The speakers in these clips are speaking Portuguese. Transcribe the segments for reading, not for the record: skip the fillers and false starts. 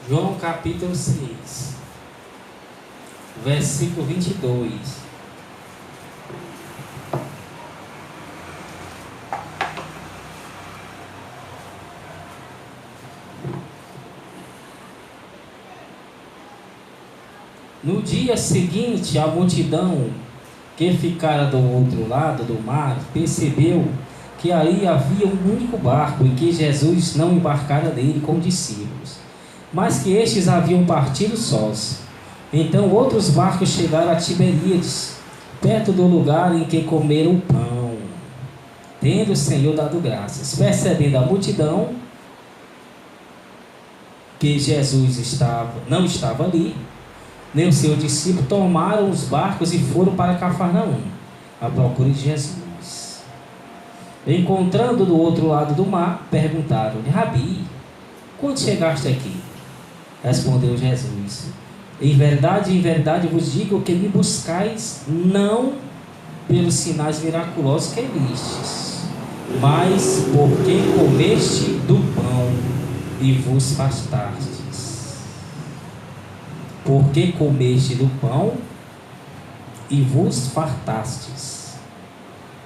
João capítulo 6, versículo 22. No dia seguinte, a multidão que ficara do outro lado do mar percebeu que ali havia um único barco e que Jesus não embarcara nele com discípulos, mas que estes haviam partido sós. Então outros barcos chegaram a Tiberíades, perto do lugar em que comeram o pão, tendo o Senhor dado graças. Percebendo a multidão que Jesus não estava ali, nem o seu discípulo, tomaram os barcos e foram para Cafarnaum, à procura de Jesus. Encontrando do outro lado do mar, perguntaram-lhe: Rabi, quando chegaste aqui? Respondeu Jesus: em verdade vos digo que me buscais não pelos sinais miraculosos que vistes, mas porque comeste do pão e vos fartastes. Porque comeste do pão e vos fartastes.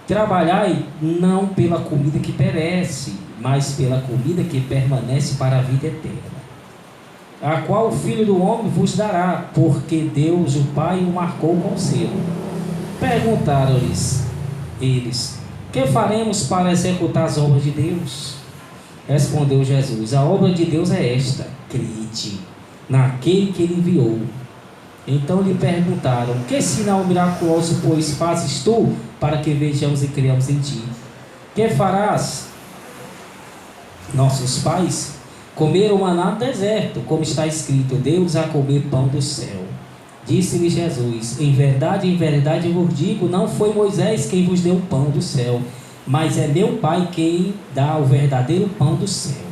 Trabalhai não pela comida que perece, mas pela comida que permanece para a vida eterna, a qual o Filho do Homem vos dará, porque Deus, o Pai, o marcou com selo. Perguntaram-lhes eles: que faremos para executar as obras de Deus? Respondeu Jesus: a obra de Deus é esta: crede naquele que ele enviou. Então lhe perguntaram: que sinal miraculoso, pois, fazes tu, para que vejamos e criamos em ti? Que farás? Nossos pais comeram maná no deserto, como está escrito: deu-lhes a comer pão do céu. Disse-lhe Jesus: em verdade vos digo, não foi Moisés quem vos deu o pão do céu, mas é meu Pai quem dá o verdadeiro pão do céu.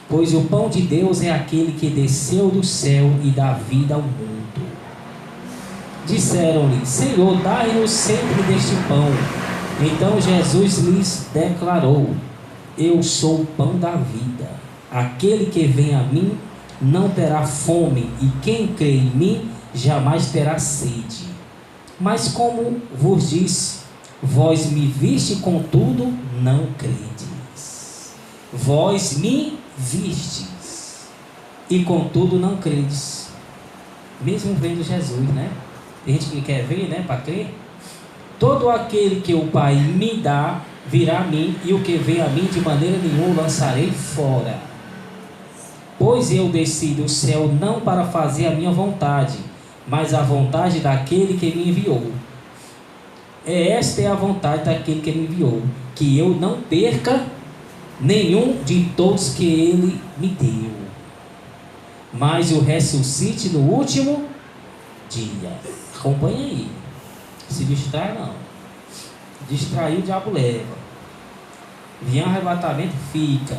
Pois o pão de Deus é aquele que desceu do céu e dá vida ao mundo. Disseram-lhe: Senhor, dai-nos sempre deste pão. Então Jesus lhes declarou: eu sou o pão da vida. Aquele que vem a mim não terá fome, e quem crê em mim jamais terá sede. Mas como vos disse, vós me viste, contudo não credes. Vós me vistes e contudo não credes. Mesmo vendo Jesus, né? Tem gente que quer ver, né, para crer. Todo aquele que o Pai me dá virá a mim, e o que vem a mim de maneira nenhuma lançarei fora. Pois eu desci do céu não para fazer a minha vontade, mas a vontade daquele que me enviou. Esta é a vontade daquele que me enviou, que eu não perca nenhum de todos que ele me deu, mas o ressuscite no último dia. Acompanha aí. Se distrai não. Distrair o diabo leva. Vier arrebatamento, fica.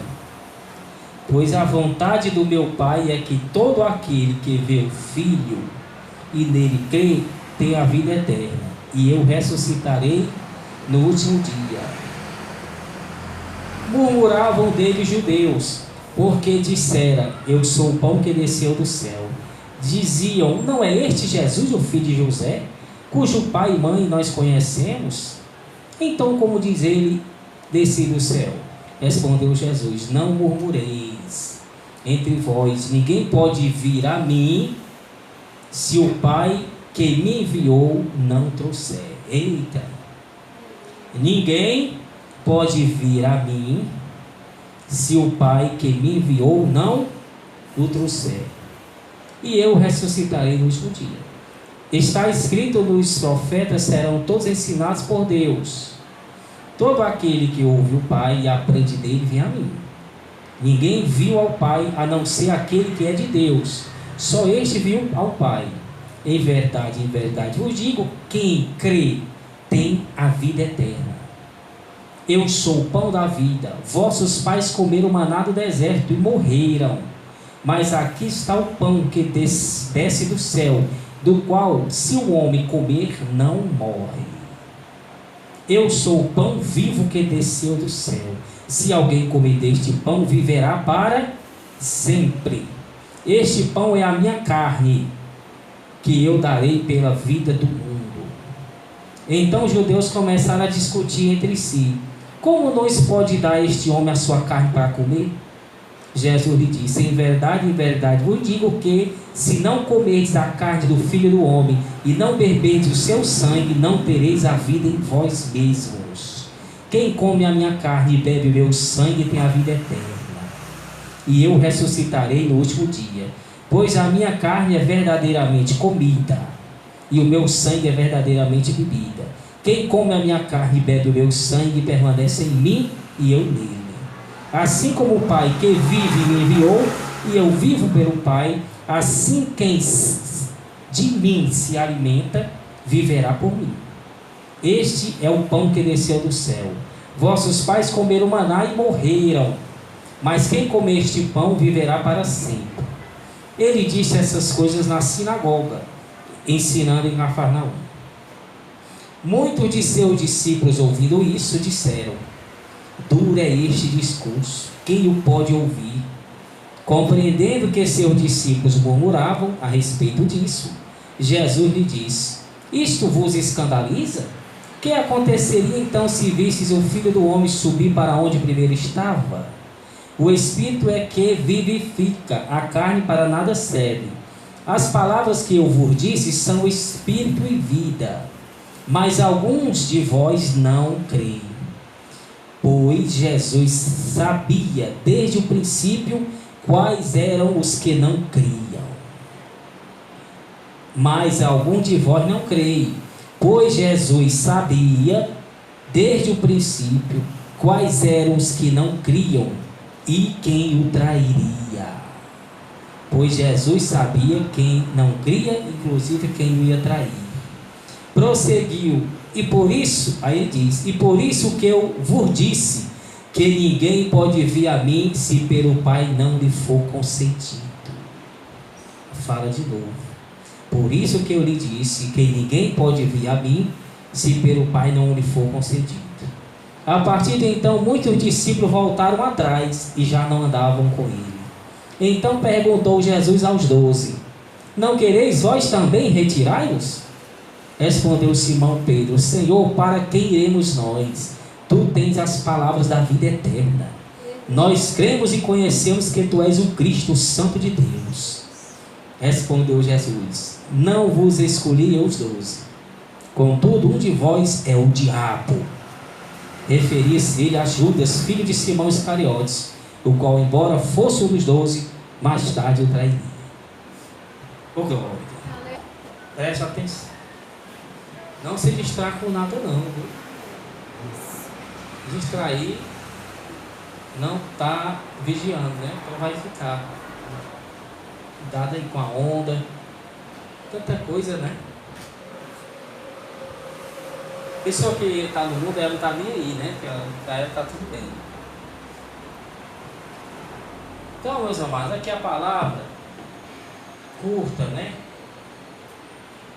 Pois a vontade do meu Pai é que todo aquele que vê o Filho e nele crê tenha a vida eterna, e eu ressuscitarei no último dia. Murmuravam dele os judeus, porque dissera: eu sou o pão que desceu do céu. Diziam: não é este Jesus, o filho de José, cujo pai e mãe nós conhecemos? Então, como diz ele, desci do céu? Respondeu Jesus: não murmureis entre vós, ninguém pode vir a mim se o Pai que me enviou não trouxer. Eita! Ninguém pode vir a mim se o Pai que me enviou não o trouxer. E eu ressuscitarei no último dia. Está escrito: nos profetas serão todos ensinados por Deus. Todo aquele que ouve o Pai e aprende dele vem a mim. Ninguém viu ao Pai a não ser aquele que é de Deus. Só este viu ao Pai. Em verdade vos digo: quem crê tem a vida eterna. Eu sou o pão da vida. Vossos pais comeram maná do deserto e morreram. Mas aqui está o pão que desce do céu, do qual, se o homem comer, não morre. Eu sou o pão vivo que desceu do céu. Se alguém comer deste pão, viverá para sempre. Este pão é a minha carne, que eu darei pela vida do mundo. Então os judeus começaram a discutir entre si: como nos pode dar este homem a sua carne para comer? Jesus lhe disse: em verdade vos digo que, se não comerdes a carne do Filho do Homem e não beberdes o seu sangue, não tereis a vida em vós mesmos. Quem come a minha carne e bebe o meu sangue tem a vida eterna, e eu ressuscitarei no último dia. Pois a minha carne é verdadeiramente comida, e o meu sangue é verdadeiramente bebida. Quem come a minha carne e bebe o meu sangue permanece em mim e eu nele. Assim como o Pai que vive me enviou, e eu vivo pelo Pai, assim quem de mim se alimenta, viverá por mim. Este é o pão que desceu do céu. Vossos pais comeram maná e morreram, mas quem comer este pão viverá para sempre. Ele disse essas coisas na sinagoga, ensinando em Cafarnaum. Muitos de seus discípulos, ouvindo isso, disseram: duro é este discurso, quem o pode ouvir? Compreendendo que seus discípulos murmuravam a respeito disso, Jesus lhe disse: isto vos escandaliza? Que aconteceria então se vistes o Filho do Homem subir para onde primeiro estava? O Espírito é que vivifica, a carne para nada serve. As palavras que eu vos disse são Espírito e vida, mas alguns de vós não creem. Pois Jesus sabia desde o princípio quais eram os que não criam. Mas algum de vós não creem. Pois Jesus sabia desde o princípio quais eram os que não criam e quem o trairia. Pois Jesus sabia quem não cria, inclusive quem o ia trair. Prosseguiu: e por isso, aí ele diz: e por isso que eu vos disse que ninguém pode vir a mim se pelo Pai não lhe for concedido. Fala de novo. Por isso que eu lhe disse que ninguém pode vir a mim se pelo Pai não lhe for concedido. A partir de então, muitos discípulos voltaram atrás e já não andavam com ele. Então perguntou Jesus aos 12: não quereis vós também retirai-os? Respondeu Simão Pedro: Senhor, para quem iremos nós? Tu tens as palavras da vida eterna. Nós cremos e conhecemos que tu és o Cristo, o Santo de Deus. Respondeu Jesus: não vos escolhi eu os 12. Contudo, um de vós é o diabo. Referia-se ele a Judas, filho de Simão Iscariotes, o qual, embora fosse um dos 12, mais tarde o trairia. Preste atenção. Não se distrai com nada não, viu? Distrair não está vigiando, né? Então vai ficar cuidado aí com a onda, tanta coisa, né? Pessoa que está no mundo, ela não está nem aí, né? Porque para ela está tudo bem. Então, meus amados, aqui a palavra curta, né?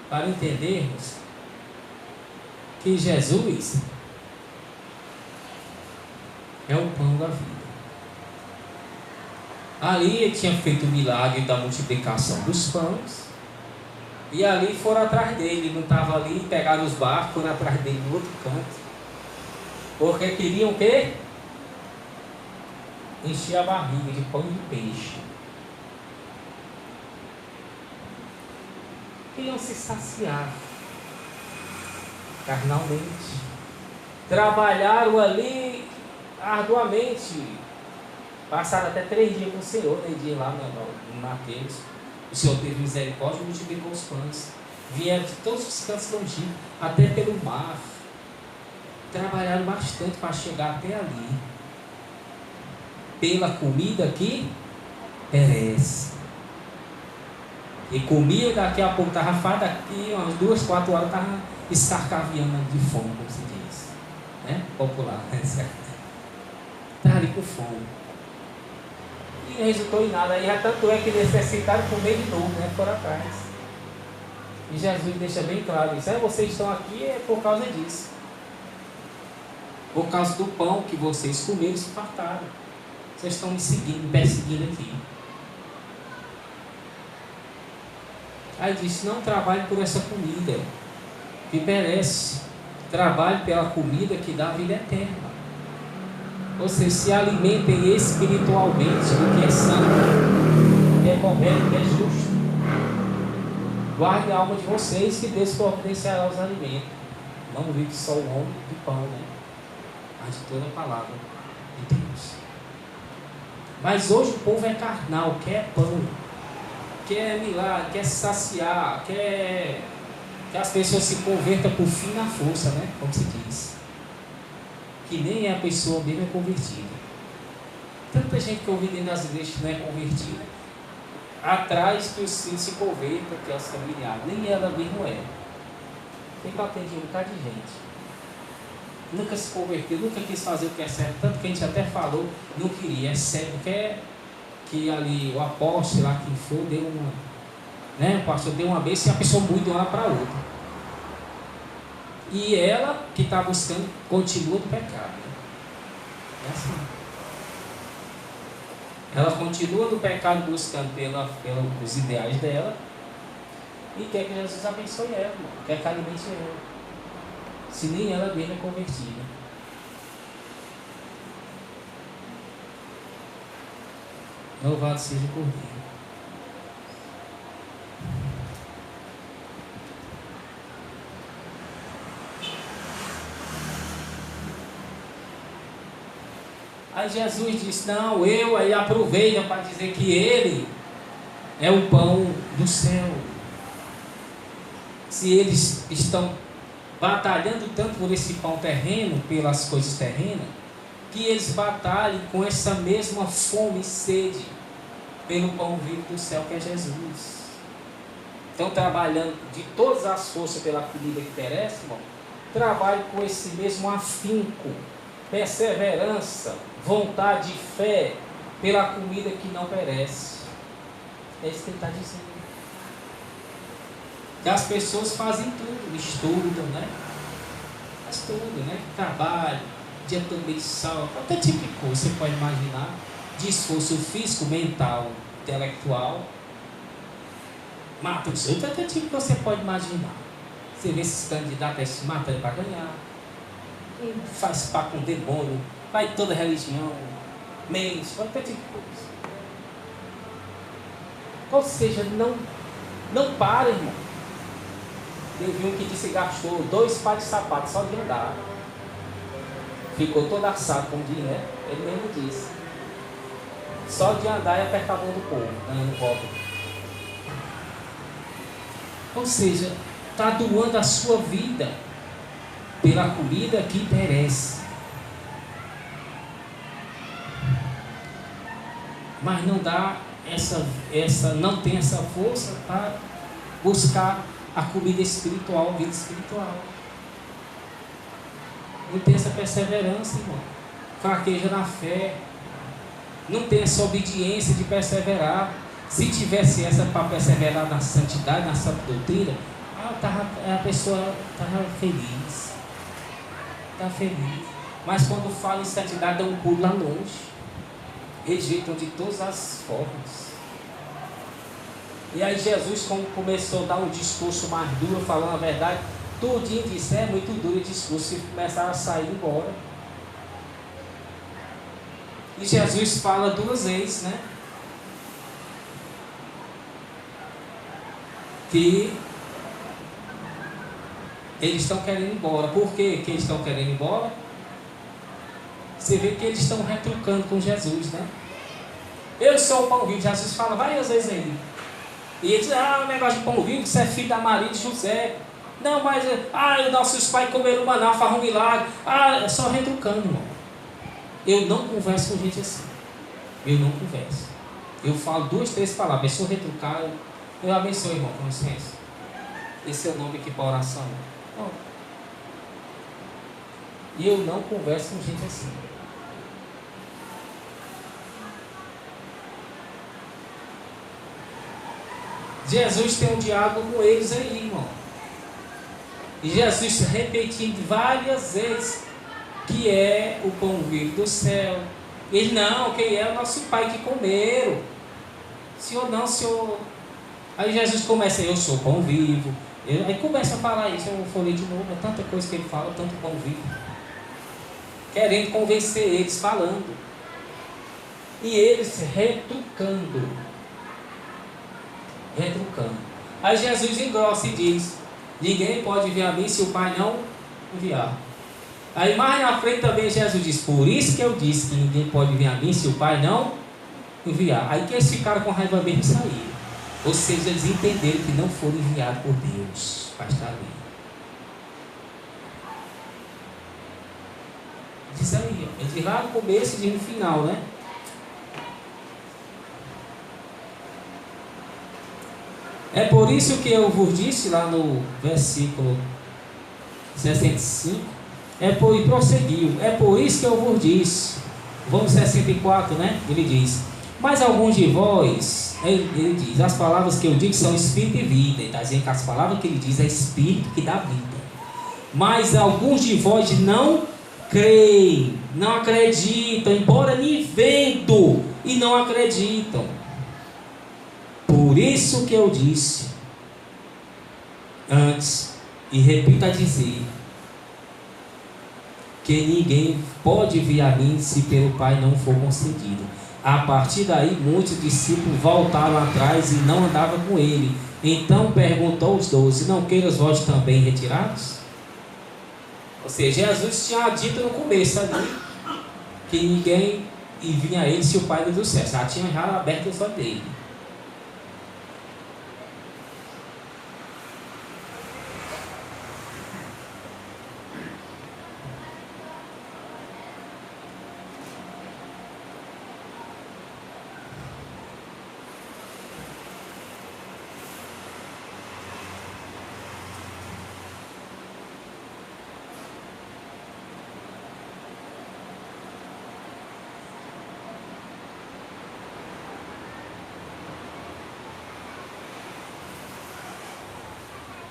Para entendermos que Jesus é o pão da vida. Ali ele tinha feito o milagre da multiplicação dos pães, e ali foram atrás dele. Não estava ali, pegaram os barcos, foram atrás dele no outro canto, porque queriam o quê? Encher a barriga de pão e de peixe. Queriam se saciar carnalmente. Trabalharam ali arduamente. Passaram até 3 dias com o Senhor, 3 dias lá no Mateus. O Senhor teve misericórdia e multiplicou os pães. Vieram de todos os cantos longínquos, até pelo mar. Trabalharam bastante para chegar até ali. Pela comida que perece. E comia, daqui a pouco estava farta, daqui umas 2, 4 horas estava escarcaviando de fome, como se diz, né? Popular, né? Estava ali com fome. E resultou em nada. Aí já tanto é que necessitaram comer de novo, né? Por atrás. E Jesus deixa bem claro isso. Vocês estão aqui é por causa disso. Por causa do pão que vocês comeram e se fartaram. Vocês estão me seguindo, me perseguindo aqui. Aí disse: não trabalhe por essa comida que perece, trabalhe pela comida que dá vida eterna. Ou seja, se alimentem espiritualmente do que é santo, que é correto, que é justo. Guarde a alma de vocês, que Deus providenciará os alimentos. Não vive só o homem do pão, né? Mas de toda a palavra de Deus. Mas hoje o povo é carnal, quer pão, quer milagre, quer saciar, quer que as pessoas se convertam por fim na força, né? Como se diz. Que nem a pessoa mesmo é convertida. Tanta gente que eu vi dentro das igrejas que não é convertida, atrás que os filhos se convertam, que é os familiares, nem ela mesmo é. Tem que atender um bocado de gente. Nunca se converteu, nunca quis fazer o que é certo, tanto que a gente até falou, não queria, é certo, quer que ali o apóstolo lá que foi, deu uma, né, o pastor deu uma bênção e a pessoa muda de uma para outra. E ela que está buscando continua no pecado. É assim. Ela continua no pecado buscando pelos ideais dela e quer que Jesus abençoe ela, irmão. Quer que alimente ela. Se nem ela mesma é convertida. Louvado seja o Cordeiro. Aí Jesus disse: não, aí aproveita para dizer que Ele é o pão do céu. Se eles estão batalhando tanto por esse pão terreno, pelas coisas terrenas, que eles batalhem com essa mesma fome e sede pelo pão vivo do céu, que é Jesus. Estão trabalhando de todas as forças pela comida que perece, irmão. Trabalhe com esse mesmo afinco, perseverança, vontade e fé pela comida que não perece. É isso que ele está dizendo. Que as pessoas fazem tudo, estudam, né? Faz tudo, né? Trabalho, dia todo mensal, qualquer tipo de coisa você pode imaginar, de esforço físico, mental, intelectual, mata os outros, qualquer tipo que você pode imaginar. Você vê esses candidatos aí se matando para ganhar, faz pacto com o demônio, vai toda religião, mês, qualquer tipo de coisa. Ou seja, não para, irmão. Teve um que disse que gastou 2 pares de sapatos só de andar. Ficou todo assado com dinheiro, ele mesmo disse. Só de andar e apertar a mão do povo, ganhando voto. Ou seja, está doando a sua vida pela comida que perece. Mas não dá não tem essa força para buscar a comida espiritual, a vida espiritual. Não tem essa perseverança, irmão. Fraqueja na fé. Não tem essa obediência de perseverar. Se tivesse essa para perseverar na santidade, na santa doutrina, a pessoa estava feliz. Está feliz. Mas quando fala em santidade, dá um pulo lá longe. Rejeitam de todas as formas. E aí Jesus, como começou a dar um discurso mais duro, falando a verdade, tudinho disse: é muito duro o discurso, e começaram a sair embora. E Jesus fala 2 vezes, né? Que eles estão querendo ir embora. Por quê que eles estão querendo ir embora? Você vê que eles estão retrucando com Jesus, né? Eu sou o pão vivo. Jesus fala várias vezes aí. E ele diz: o negócio de pão vivo, você é filho da Maria e de José. Não, mas os nossos pais comeram maná, farram um milagre. É só retrucando, irmão. Eu não converso com gente assim. Eu não converso. Eu falo 2, 3 palavras. Se eu retrucar, eu abençoe, irmão, com licença. Esse é o nome aqui para oração. Não. E eu não converso com gente assim. Jesus tem um diálogo com eles aí, irmão. E Jesus repetindo várias vezes que é o pão vivo do céu. Ele: não, quem é o nosso pai que comeram. Senhor, não, senhor. Aí Jesus começa, eu sou pão vivo. Aí começa a falar isso, eu falei de novo, é tanta coisa que ele fala, tanto pão vivo. Querendo convencer eles, falando. E eles retrucando. Aí Jesus engrossa e diz: ninguém pode vir a mim se o Pai não enviar. Aí mais na frente também Jesus diz: por isso que eu disse que ninguém pode vir a mim se o Pai não enviar. Aí que eles ficaram com raiva mesmo e saíram. Ou seja, eles entenderam que não foram enviados por Deus para estar ali. Diz aí, ó, entre lá no começo e no final, né? É por isso que eu vos disse lá no versículo 65, e prosseguiu, é por isso que eu vos disse, vamos 64, né? Ele diz: mas alguns de vós, ele diz, as palavras que eu digo são espírito e vida. Ele está dizendo que as palavras que ele diz é espírito que dá vida. Mas alguns de vós não creem, não acreditam, embora me vendo e não acreditam. Por isso que eu disse antes, e repito a dizer, que ninguém pode vir a mim se pelo Pai não for concedido. A partir daí, muitos discípulos voltaram atrás e não andavam com ele. Então perguntou aos 12: não queiras vós também retirados? Ou seja, Jesus tinha dito no começo ali que ninguém vinha a ele se o Pai não trouxesse. Já tinha aberto os olhos dele.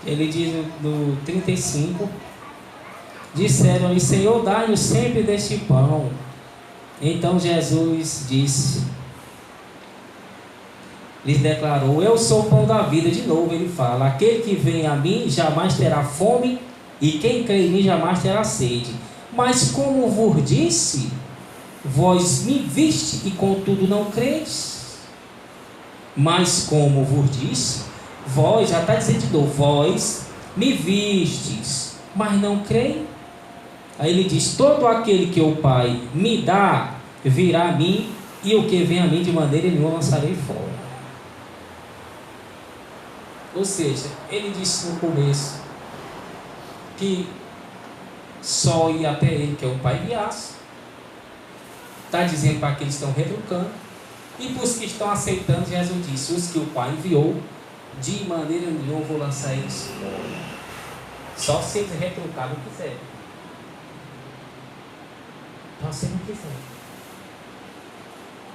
Ele diz no 35, disseram-lhe: Senhor, dai-nos sempre deste pão. Então Jesus disse, lhes declarou: eu sou o pão da vida. De novo ele fala: aquele que vem a mim jamais terá fome, e quem crê em mim jamais terá sede. Mas como vos disse, vós me viste e contudo não credes. Mas como vos disse, vós, já está dizendo de novo, vós me vistes, mas não creem. Aí ele diz: todo aquele que o Pai me dá, virá a mim, e o que vem a mim de maneira nenhuma lançarei fora. Ou seja, ele disse no começo que só ia até ele que o Pai enviasse. Está dizendo para aqueles que estão retrucando. E para os que estão aceitando, Jesus disse: os que o Pai enviou, de maneira nenhuma vou lançar eles fora. Só se eles retrucar não quiserem. Só se não quiserem.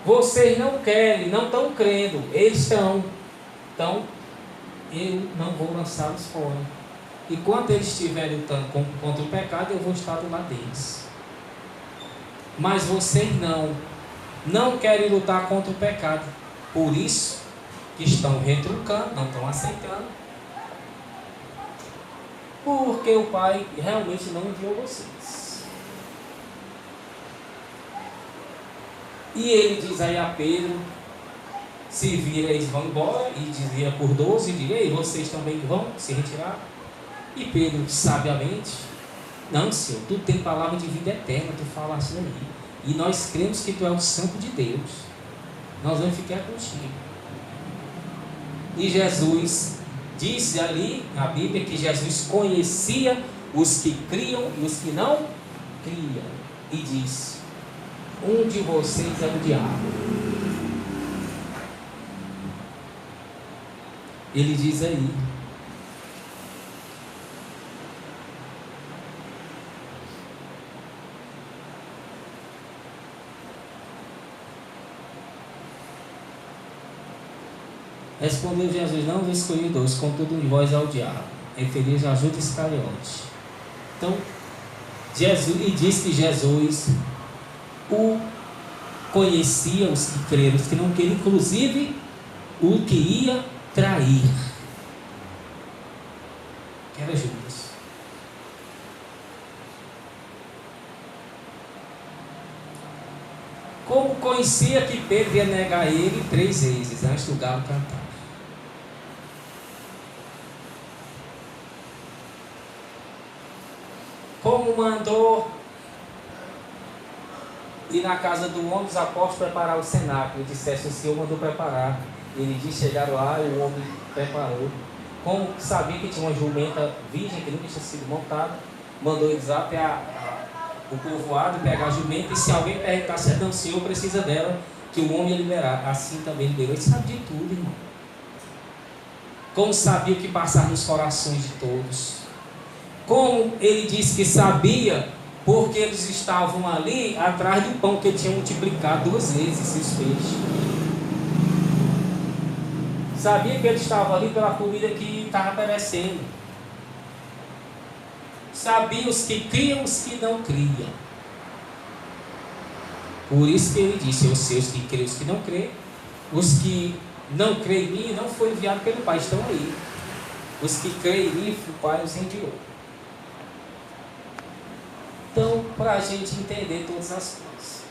Vocês não querem, não estão crendo. Eles estão. Então, eu não vou lançá-los fora. Enquanto eles estiverem lutando contra o pecado, eu vou estar do lado deles. Mas vocês não querem lutar contra o pecado. Por isso que estão retrucando, não estão aceitando. Porque o Pai realmente não enviou vocês. E ele diz aí a Pedro: se vir, eles vão embora. E dizia por 12, e diria: e vocês também vão se retirar? E Pedro, sabiamente: não, Senhor, tu tem palavra de vida eterna, tu fala assim aí. E nós cremos que tu é o Santo de Deus. Nós vamos ficar contigo. E Jesus disse ali na Bíblia que Jesus conhecia os que criam e os que não criam. E disse: um de vocês é o diabo. Ele diz aí: respondeu Jesus: não vos escolhi dois, contudo de vós é o diabo. Referiu-se a Judas Iscariote. Então, Jesus, e diz que Jesus o conhecia, os que creram, os que não queriam, inclusive o que ia trair. Que era Judas. Como conhecia que Pedro ia negar ele 3 vezes antes do galo cantar. Como mandou ir na casa do homem dos apóstolos preparar o cenáculo. Ele dissesse: o Senhor mandou preparar. Ele disse: chegaram lá e o homem preparou. Como sabia que tinha uma jumenta virgem que nunca tinha sido montada, mandou eles até o povoado pegar a jumenta, e se alguém perguntasse: então o Senhor precisa dela, que o homem ia liberar. Assim também liberou. Ele sabe de tudo, irmão. Como sabia o que passava nos corações de todos. Como ele disse que sabia, porque eles estavam ali atrás do pão que ele tinha multiplicado 2 vezes esses peixes. Sabia que ele estava ali pela comida que estava perecendo. Sabia os que criam e os que não criam. Por isso que ele disse: eu sei os que creem e os que não creem. Os que não creem em mim não foi enviado pelo Pai, estão aí. Os que creem em mim, o Pai os enviou. Então, para a gente entender todas as coisas.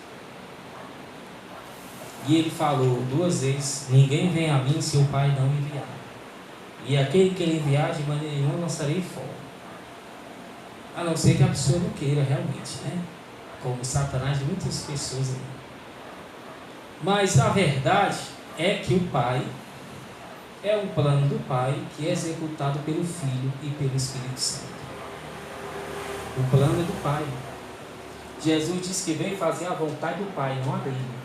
E ele falou 2 vezes: ninguém vem a mim se o Pai não enviar. E aquele que ele enviar, de maneira nenhuma lançarei fora. A não ser que a pessoa não queira realmente, né? Como Satanás de muitas pessoas aí. Mas a verdade é que o Pai é um plano do Pai que é executado pelo Filho e pelo Espírito Santo. O plano é do Pai. Jesus disse que veio fazer a vontade do Pai, não a dele.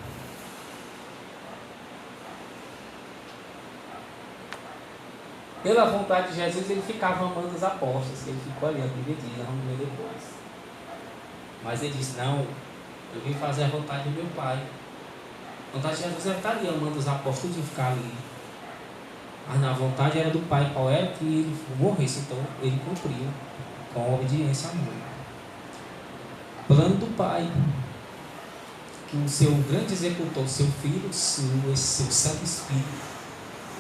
Pela vontade de Jesus, ele ficava amando os apóstolos, ele ficou ali, a Bíblia diz, vamos ver depois. Mas ele disse: não, eu vim fazer a vontade do meu Pai. A vontade de Jesus era estar ali amando os apóstolos, de ficar ali. Mas na vontade era do Pai, qual era? Que ele morresse, então ele cumpriu com obediência e amor. Plano do Pai, que o seu grande executor, o seu Filho, seu Santo Espírito,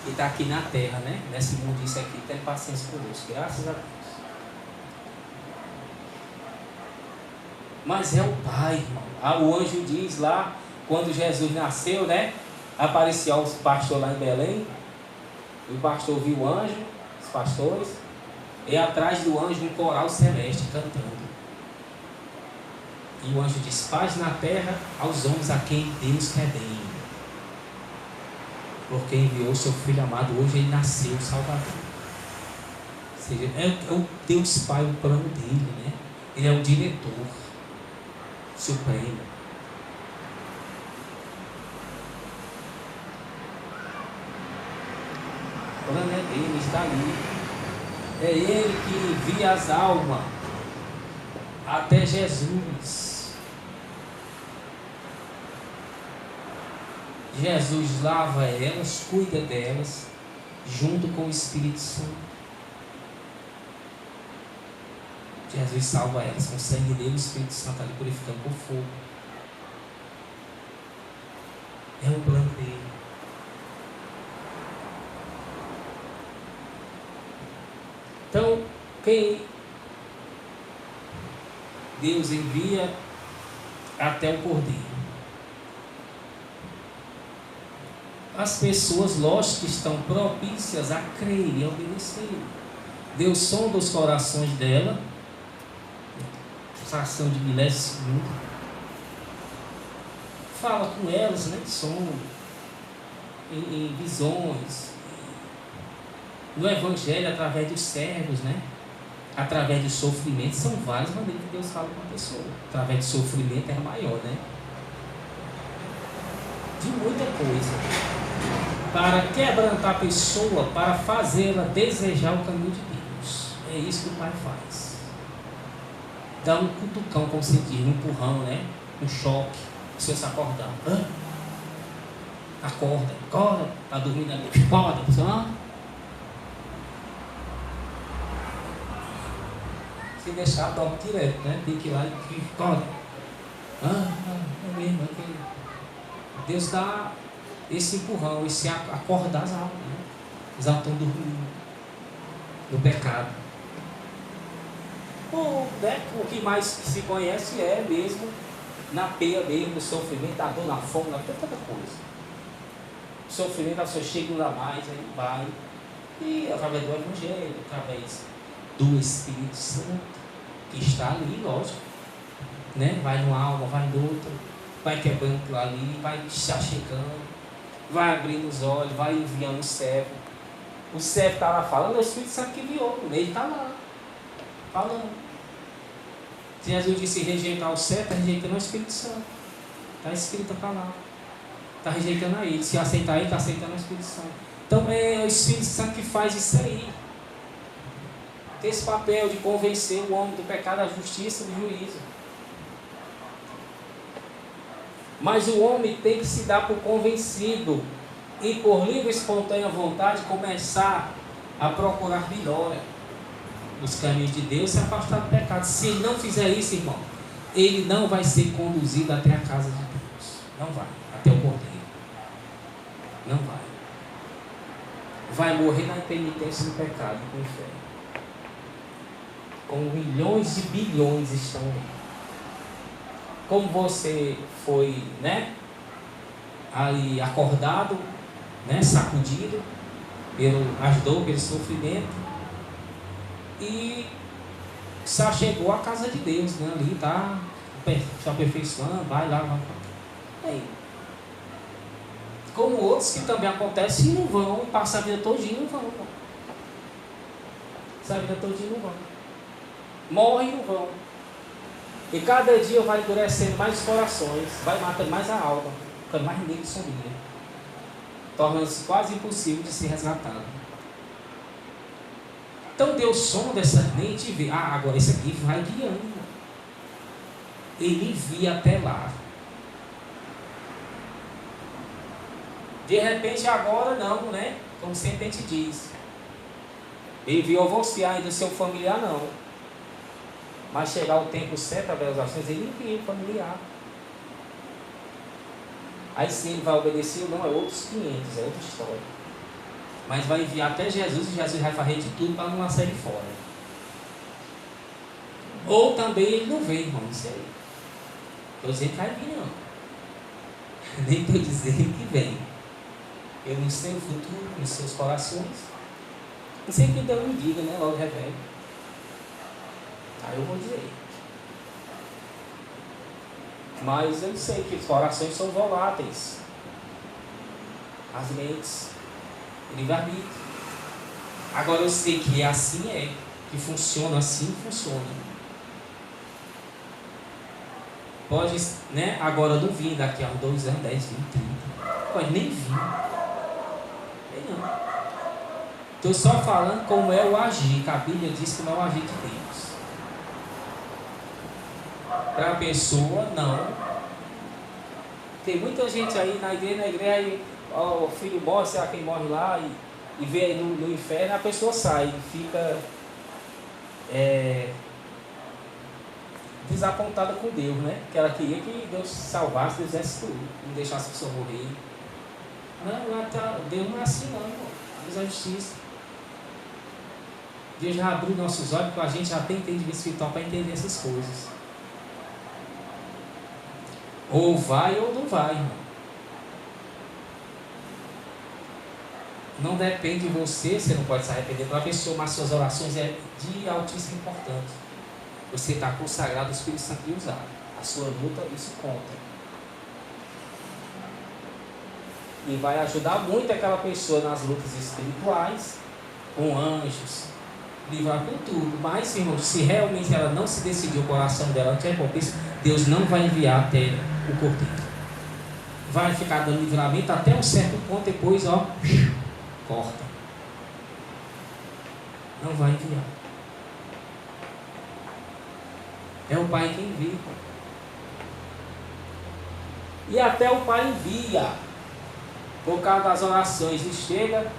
que está aqui na terra, né? Nesse mundo, isso aqui, tem paciência conosco, graças a Deus. Mas é o Pai, irmão. O anjo diz lá, quando Jesus nasceu, né? Apareceu aos pastores lá em Belém. O pastor viu o anjo, os pastores, e atrás do anjo um coral celeste cantando. E o anjo diz: paz na terra aos homens a quem Deus quer bem. Porque enviou seu Filho amado, hoje ele nasceu, o Salvador. Ou seja, é o Deus Pai, o plano dele, né? Ele é o diretor supremo. O plano é dele, está ali. É ele que envia as almas até Jesus. Jesus lava elas, cuida delas, junto com o Espírito Santo. Jesus salva elas com o sangue dele, o Espírito Santo ali purificando com fogo. É o plano dele. Então, quem Deus envia até o Cordeiro? As pessoas, lógico, que estão propícias a crer e a obedecer. Deus sonda os corações dela, fração de milésimo de segundo, fala com elas, né, som, em visões, no Evangelho, através dos servos, né, através do sofrimento. São várias maneiras que Deus fala com a pessoa. Através do sofrimento é a maior, né, de muita coisa, para quebrantar a pessoa, para fazê-la desejar o caminho de Deus. É isso que o Pai faz. Dá um cutucão, como se diz, um empurrão, né? Um choque. Se você acordar, acorda, está dormindo ali, acorda, pessoal. Se deixar, dorme direto, né? Tem que ir lá e acorda. É mesmo, é que Deus dá esse empurrão, esse acordar as almas, né? Eles já estão dormindo no pecado. O que mais se conhece é mesmo na peia mesmo, no sofrimento, na dor, na fome, na tanta coisa. O sofrimento, a pessoa chega e não dá mais, aí vai. E através do Evangelho, através do Espírito Santo, que está ali, lógico. Né? Vai numa alma, vai no outro, vai quebrando aquilo ali, vai se achegando, vai abrindo os olhos, vai enviando o servo. O servo está lá falando, é o Espírito Santo que enviou, ele está lá, falando. Se Jesus disse rejeitar o servo, está rejeitando o Espírito Santo. Está escrito para lá. Está rejeitando a ele. Se aceitar ele, está aceitando o Espírito Santo. Então é o Espírito Santo que faz isso aí. Tem esse papel de convencer o homem do pecado, da justiça e do juízo. Mas o homem tem que se dar por convencido e por livre e espontânea vontade começar a procurar melhora nos caminhos de Deus e se afastar do pecado. Se ele não fizer isso, irmão, ele não vai ser conduzido até a casa de Deus. Não vai, até o Cordeiro. Não vai. Vai morrer na impenitência do pecado e do inferno. Como milhões e bilhões estão aí. Como você foi, né, aí acordado, né, sacudido pelas dores, pelo sofrimento, e já chegou à casa de Deus, né, ali está se aperfeiçoando, vai lá, vai. Aí. Como outros que também acontecem e não vão, passam a vida todinha e não vão. Passa a vida todinha e não vão. Morrem e não vão. E cada dia vai endurecendo mais os corações, vai matando mais a alma, ficando mais negro e sombrio, tornando-se quase impossível de ser resgatado. Então Deus sonda essa mente e vê, agora esse aqui vai guiando. Ele envia até lá. De repente agora não, né? Como sempre a gente diz. Ele enviou você ainda o seu familiar não. Mas chegar o tempo certo, através das ações, ele envia o familiar. Aí sim ele vai obedecer ou não, é outros 500, é outra história. Mas vai enviar até Jesus e Jesus vai fazer de tudo para não nascer de fora. Ou também ele não vem, irmão, isso aí. Estou dizendo que vai vir, não. Nem estou dizendo que vem. Eu não sei o futuro nos seus corações. Não sei que Deus me diga, né? Logo revela. Aí eu vou dizer. Mas eu sei que os corações são voláteis. As mentes, o livre-arbítrio. Agora eu sei que assim que funciona assim, funciona. Pode, né? Agora não vir daqui a 2 anos, 10, 20, 30. Pode nem vir. Nem não. Estou só falando como é o agir, que a Bíblia diz como é o agir de Deus. Para a pessoa, não. Tem muita gente aí na igreja, o filho morre, será quem morre lá, e vê no inferno, a pessoa sai, fica desapontada com Deus, né? Que ela queria que Deus salvasse, Deus fizesse tudo, não deixasse a pessoa morrer. Não, Deus não é assim não, irmão. Deus é justiça. Deus já abriu nossos olhos, porque a gente já tem entendimento espiritual para entender essas coisas. Ou vai ou não vai, irmão. Não depende de você não pode se arrepender para a pessoa, mas suas orações é de altíssima importância. Você está consagrado ao Espírito Santo de usar. A sua luta, isso conta. E vai ajudar muito aquela pessoa nas lutas espirituais, com anjos, livrar com tudo. Mas, irmão, se realmente ela não se decidir, o coração dela não quer propício, Deus não vai enviar até o cordeiro. Vai ficar dando livramento até um certo ponto, depois, corta. Não vai enviar. É o Pai que envia. E até o Pai envia, por causa das orações, e chega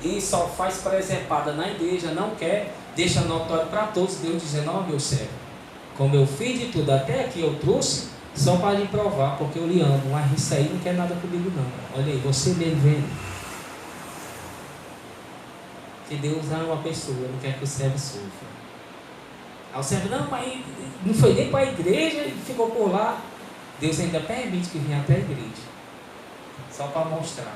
e só faz presepada na igreja, não quer, deixa notório para todos, Deus dizendo, meu servo, como eu fiz de tudo, até aqui eu trouxe, só para lhe provar, porque eu lhe amo, mas isso aí não quer nada comigo não. Olha aí, você mesmo vendo. Que Deus ama a pessoa, não quer que o servo sofra. Aí o servo, não, mas não foi nem para a igreja e ficou por lá. Deus ainda permite que venha até a igreja. Só para mostrar.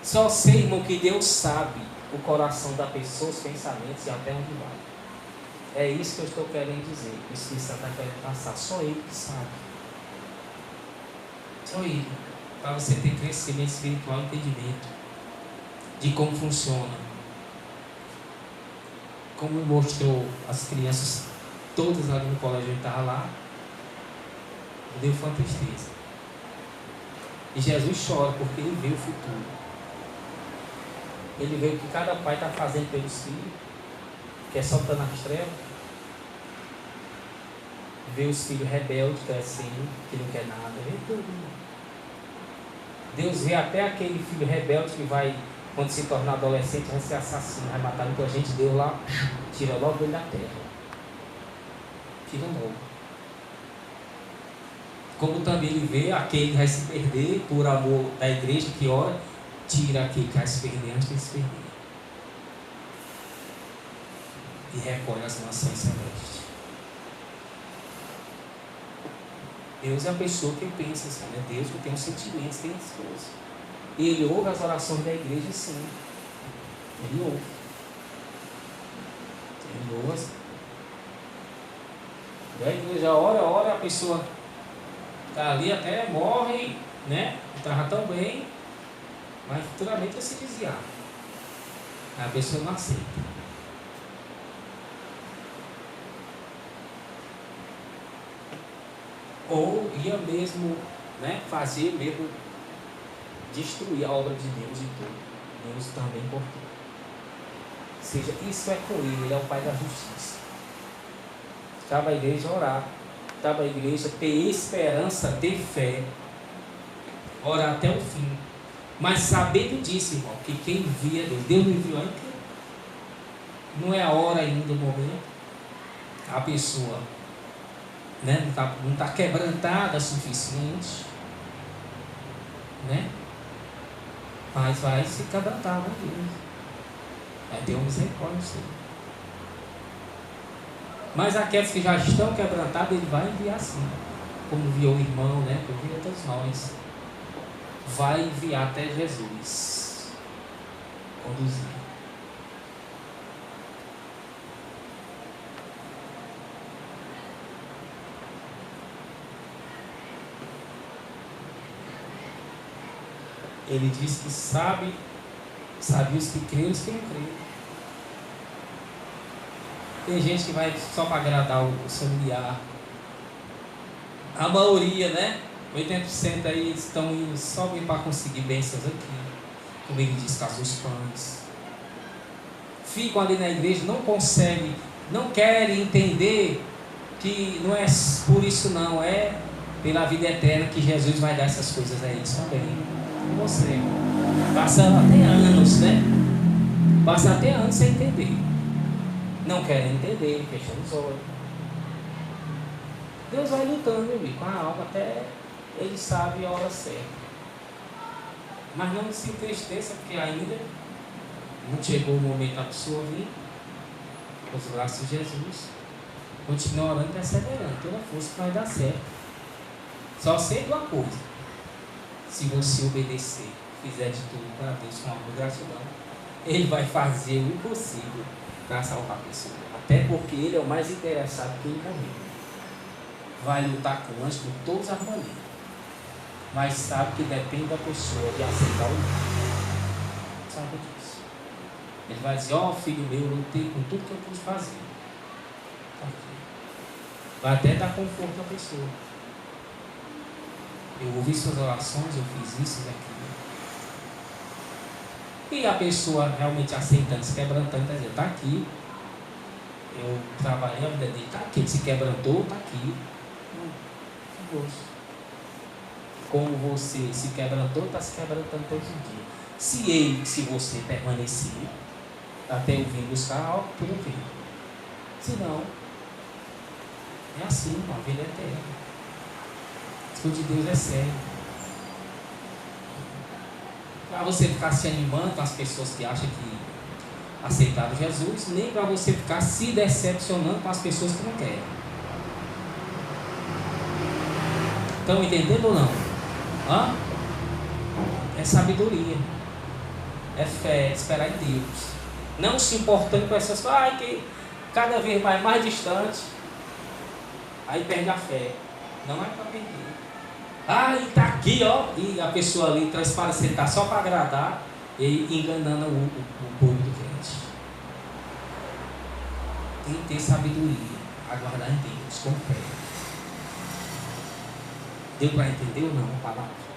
Só sei, irmão, que Deus sabe o coração da pessoa, os pensamentos e até onde vai. É isso que eu estou querendo dizer. O Espírito Santo está querendo passar. Só Ele que sabe. Só Ele. Para você ter crescimento espiritual e entendimento de como funciona. Como mostrou as crianças todas ali no colégio, eu estava lá, deu uma tristeza. E Jesus chora porque ele vê o futuro. Ele vê o que cada pai está fazendo pelos filhos, que é só estar nas trevas. Vê os filhos rebeldes crescendo, que não quer nada, vê tudo. Deus vê até aquele filho rebelde que vai, quando se tornar adolescente, vai ser assassino, vai matar muita gente. Deus lá tira logo ele da terra. Tira logo. Como também ele vê aquele que vai se perder por amor da igreja, que ora, tira aquele que vai se perder antes de se perder. E recolhe as nações celestes. Deus é a pessoa que pensa assim, né? Deus que tem os sentimentos, tem as coisas. Ele ouve as orações da igreja, sim. Ele ouve. Ele ouve. E a igreja ora, a pessoa está ali até morre, né? Estava tão bem, mas futuramente vai se desviar. A pessoa não aceita. Ou ia mesmo, né, fazer mesmo, destruir a obra de Deus e tudo. Deus também cortou. Ou seja, isso é com ele é o Pai da justiça. Cabe a igreja orar, cabe a igreja ter esperança, ter fé, orar até o fim. Mas sabendo disso, irmão, que quem envia Deus não enviou ainda. Não é a hora ainda, o momento. A pessoa, né, não está quebrantada o suficiente, né? Mas vai se quebrantar, meu Deus. Vai ter uma misericórdia, sim. Mas aqueles que já estão quebrantados, ele vai enviar sim. Como enviou o irmão, né? Como enviou todos nós. Vai enviar até Jesus. Conduzir. Ele diz que sabe os que creem e os que não creem. Tem gente que vai só para agradar o familiar. A maioria, né? 80% aí estão indo só para conseguir bênçãos aqui. Como ele diz, com os pães. Ficam ali na igreja, não conseguem, não querem entender que não é por isso não, é pela vida eterna que Jesus vai dar essas coisas a eles também. Com você. Passa até anos, né? Passa até anos sem entender. Não querem entender, fechando os olhos. Deus vai lutando, meu amigo, com a alma até ele sabe a hora certa. Mas não se entristeça, porque ainda não chegou o momento da pessoa vir os braços de Jesus. Continua orando e perseverando, toda força que vai dar certo. Só sei de uma coisa: se você obedecer, fizer de tudo para Deus com amor e gratidão, Ele vai fazer o impossível para salvar a pessoa. Até porque Ele é o mais interessado que Ele morreu. Vai lutar com o anjo com todas as maneiras, mas sabe que depende da pessoa de aceitar ou não. Sabe disso. Ele vai dizer: ó, filho meu, eu lutei com tudo que eu pude fazer. Tá aqui. Vai até dar conforto à pessoa. Eu ouvi suas orações, eu fiz isso e aquilo. E a pessoa realmente aceitando, se quebrantando, está dizendo: está aqui. Eu trabalhei a vida dele, está aqui. Ele se quebrantou, está aqui. Como você se quebrantou, está se quebrantando todos os dias. Se você permanecer até eu vir buscar algo, tudo bem. Se não, é assim, a vida é eterna. As coisas de Deus é sério. Para você ficar se animando com as pessoas que acham que aceitaram Jesus, nem para você ficar se decepcionando com as pessoas que não querem. Estão entendendo ou não? Hã? É sabedoria, é fé, esperar em Deus, não se importando com essas coisas. Ai, que cada vez mais distante, aí perde a fé. Não é para perder. Ai, está aqui, ó, e a pessoa ali transparecer, está só para agradar e enganando o povo do crente. Tem que ter sabedoria, aguardar em Deus com fé. Deu para entender ou não a palavra?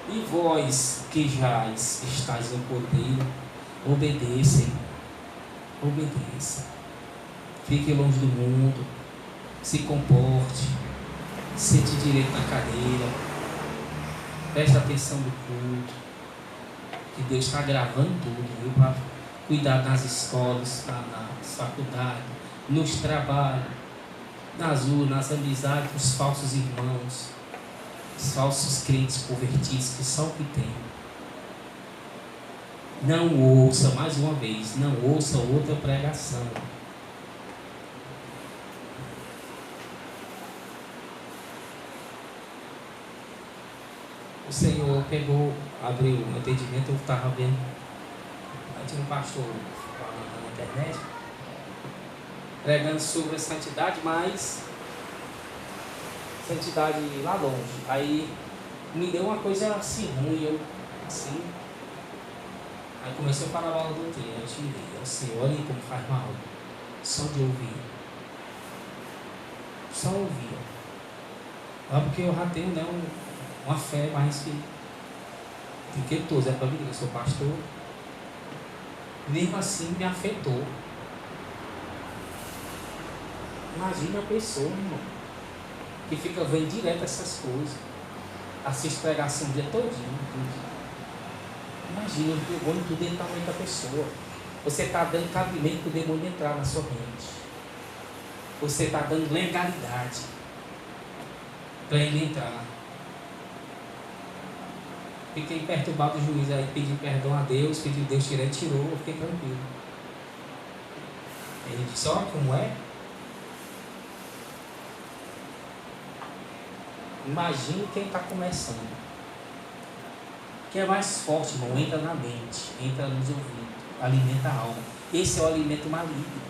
E vós que já estáis no poder, obedeça, obedeça. Fique longe do mundo, se comporte, sente direito na cadeira, preste atenção no culto, que Deus está gravando tudo, viu? Para cuidar nas escolas, nas faculdades, nos trabalhos, nas ruas, nas amizades, os falsos irmãos, os falsos crentes convertidos, que só o que tem. Não ouça, mais uma vez, não ouça outra pregação. O Senhor pegou, abriu um entendimento. Eu estava vendo, tinha um pastor falando na internet, pregando sobre a santidade, mas santidade lá longe. Aí me deu uma coisa assim ruim, eu assim. Aí comecei a falar mal da doutrina, eu tirei. Assim, olha como faz mal, só de ouvir. Só ouvir. Não, porque eu já tenho, né, uma fé mais que todos, é para mim, eu sou pastor. Mesmo assim me afetou. Imagina a pessoa, irmão, que fica vendo direto essas coisas, assiste pregação o dia todinho. Imagina, o demônio tudo dentro da mente da pessoa. Você está dando cabimento para o demônio entrar na sua mente. Você está dando legalidade para ele entrar. Fiquei perturbado, o juiz aí pediu perdão a Deus, pediu Deus tirar e tirou, eu fiquei tranquilo. Ele disse, olha como é. Imagine quem está começando. O que é mais forte, irmão, entra na mente, entra nos ouvidos, alimenta a alma. Esse é o alimento maligno.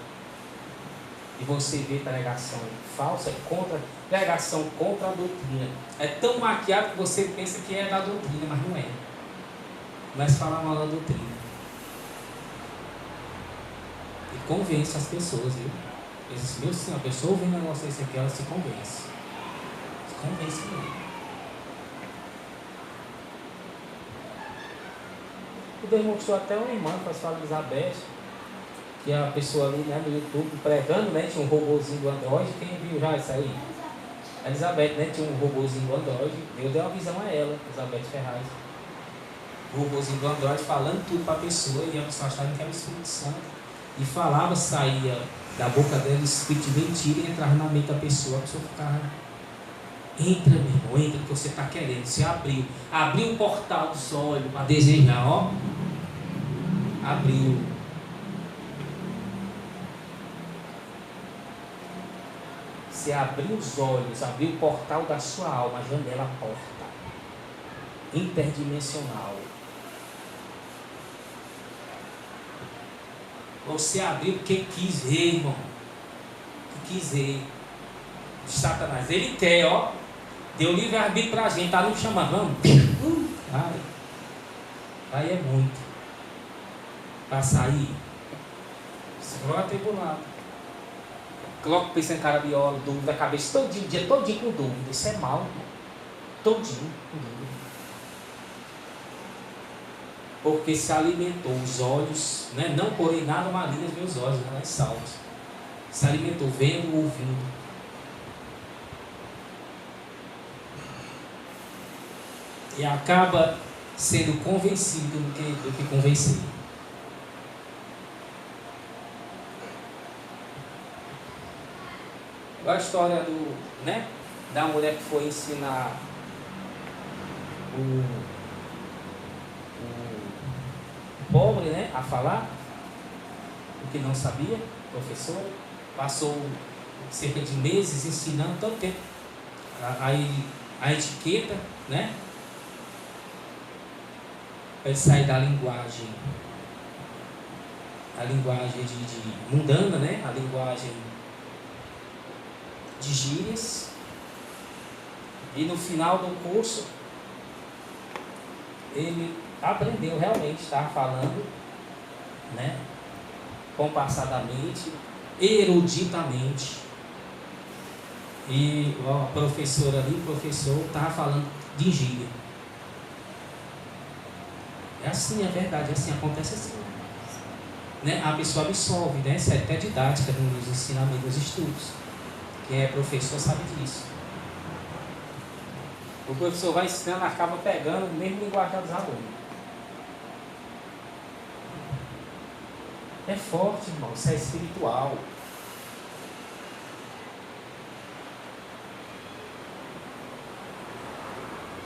E você vê pregação falsa, pregação contra a doutrina. É tão maquiado que você pensa que é da doutrina, mas não é. Mas fala mal da doutrina. E convence as pessoas, viu? Eles, meu Senhor, a pessoa ouvindo um negócio desse aqui, ela se convence. Se convence mesmo. O Deus mostrou até uma irmã, a pastora Elizabeth, que é a pessoa ali, né, no YouTube pregando, né, tinha um robozinho do Android. Quem viu já isso aí? A Elizabeth, né, tinha um robozinho do Android. Eu dei uma visão a ela, Elizabeth Ferraz. O robozinho do Android falando tudo para a pessoa, e a pessoa achava que era o Espírito Santo. E falava, saía da boca dela o espírito de mentira e entrava na mente da pessoa. A pessoa ficava, entra, meu irmão, entra, que você está querendo. Você abriu o portal dos olhos para desejar, ó. Abriu. Você abriu os olhos, abriu o portal da sua alma, a janela, a porta interdimensional. Você abriu porque quis ver, irmão. Que quis ver. Satanás, ele quer, ó. Deu livre-arbítrio pra gente, tá nos chamando, vamos. Aí é muito. Para sair, você vai atribulado. Coloca o pensamento em cara viola, dúvida, a cabeça todinho, o dia todinho com dúvida. Isso é mal, irmão. Todinho com dúvida. Porque se alimentou os olhos, né? Não porém nada maligno aos meus olhos, né? Salvos. Se alimentou vendo, ouvindo. E acaba sendo convencido do que convencer. A história da mulher que foi ensinar oratória, né? A falar o que não sabia, professor. Passou cerca de meses ensinando todo tempo a etiqueta, né? Para ele sair da linguagem, a linguagem de mundana, né? A linguagem de gírias. E no final do curso ele aprendeu realmente a estar falando, né? Compassadamente, eruditamente. E a professora ali, o professor estava falando de gíria. É assim, é verdade, é assim, acontece assim, né? A pessoa absorve, né? Isso é até didática nos ensinamentos, nos estudos. Quem é professor sabe disso. O professor vai ensinando, acaba pegando o mesmo linguajar dos alunos. É forte, irmão, isso é espiritual.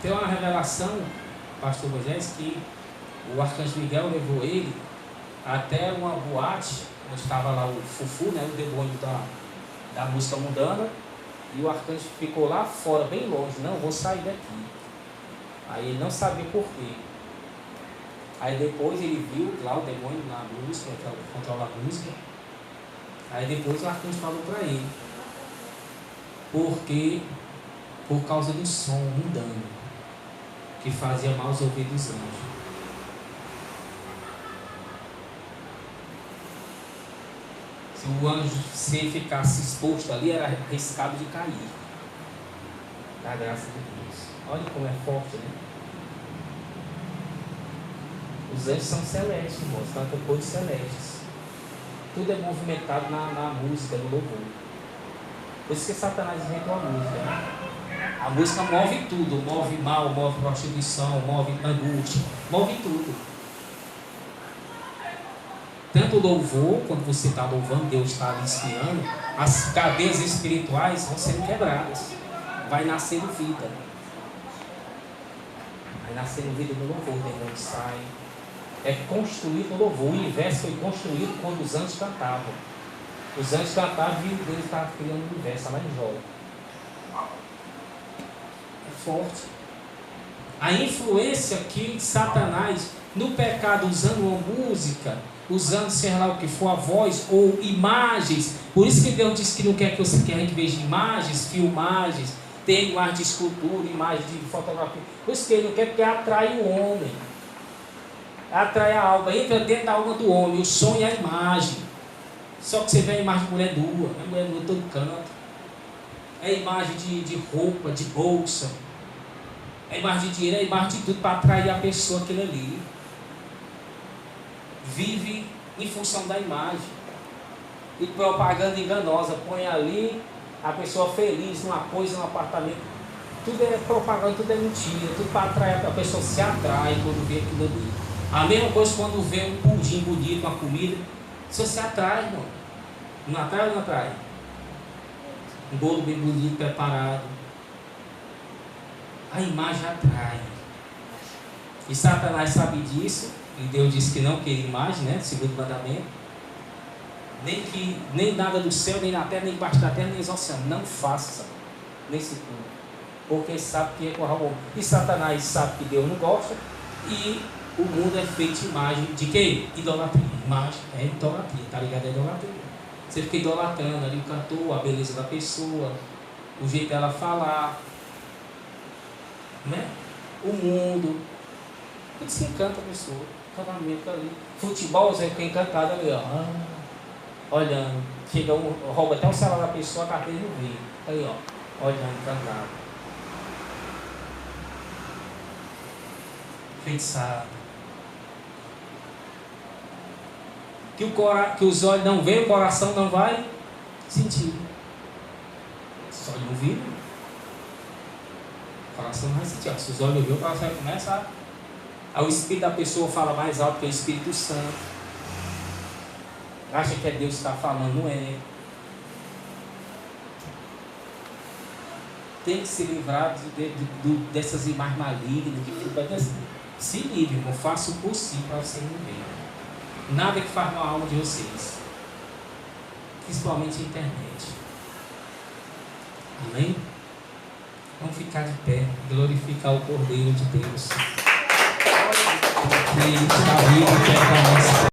Tem uma revelação, pastor Moisés, que o arcanjo Miguel levou ele até uma boate, onde estava lá o Fufu, né, o demônio da música mundana, e o arcanjo ficou lá fora, bem longe. Não, vou sair daqui. Aí ele não sabia por quê. Aí depois ele viu lá o demônio na música, controla a música. Aí depois o arcanjo falou para ele, porque por causa do som mundano que fazia mal aos ouvidos dos anjos. Se o anjo, se ele ficasse exposto ali, era arriscado de cair. Da graça de Deus. Olha como é forte, né? Os anjos são celestes, irmãos, cantam coisas celestes. Tudo é movimentado na música, no louvor. Por isso que Satanás inventou a música, né? A música move tudo, move mal, move prostituição, move angústia, move tudo. Tanto o louvor, quando você está louvando, Deus está aliciando, as cadeias espirituais vão sendo quebradas. Vai nascendo vida. Vai nascendo vida no louvor, o demônio sai. É construído no louvor. O universo foi construído quando os anjos cantavam. Os anjos cantavam e Deus estava criando o universo, lá em Jó. É forte. A influência que Satanás, no pecado, usando uma música, usando, sei lá o que for, a voz ou imagens. Por isso que Deus diz que não quer que a gente veja imagens, filmagens, tem imagem de escultura, imagem de fotografia. Por isso que ele não quer, porque atrai o homem. Atrai a alma, entra dentro da alma do homem, o som e a imagem. Só que você vê a imagem de mulher nua, a mulher nua em todo canto. É a imagem de roupa, de bolsa. É a imagem de dinheiro, é a imagem de tudo para atrair a pessoa aquilo ali. Vive em função da imagem. E propaganda enganosa, põe ali a pessoa feliz numa coisa, num apartamento. Tudo é propaganda, tudo é mentira, tudo para atrair, a pessoa se atrai quando vê aquilo ali. A mesma coisa quando vê um pudim bonito, uma comida, você se atrai, irmão. Não atrai ou não atrai? Um bolo bem bonito, preparado. A imagem atrai. E Satanás sabe disso, e Deus disse que não queria imagem, né? Segundo o mandamento. Nem nada do céu, nem na terra, nem embaixo da terra, nem nos oceanos. Não faça nesse tudo. Porque sabe que é correr o homem. E Satanás sabe que Deus não gosta. E o mundo é feito de imagem de quem? Idolatria. Imagem é idolatria, tá ligado? É idolatria. Você fica idolatrando ali o cantor, a beleza da pessoa, o jeito dela falar, né? O mundo. Tudo se encanta a pessoa. Casamento ali. Futebol, você fica encantado ali, ó. Olhando. Chega rouba até o celular da pessoa, a carteira não vê. Aí, ó. Olhando, encantado. Feitiçado. Que os olhos não veem, o coração não vai sentir. Os olhos não viram, o coração não vai sentir. Ó, se os olhos viram, o coração vai começar. Aí o espírito da pessoa fala mais alto que o Espírito Santo. Acha que é Deus que está falando, não é. Tem que se livrar dessas imagens malignas. Se livre, irmão, faça o possível para você não ver. Nada que faz mal à alma de vocês. Principalmente a internet. Amém? Vamos ficar de pé, glorificar o Cordeiro de Deus. Que está vivo e permanece.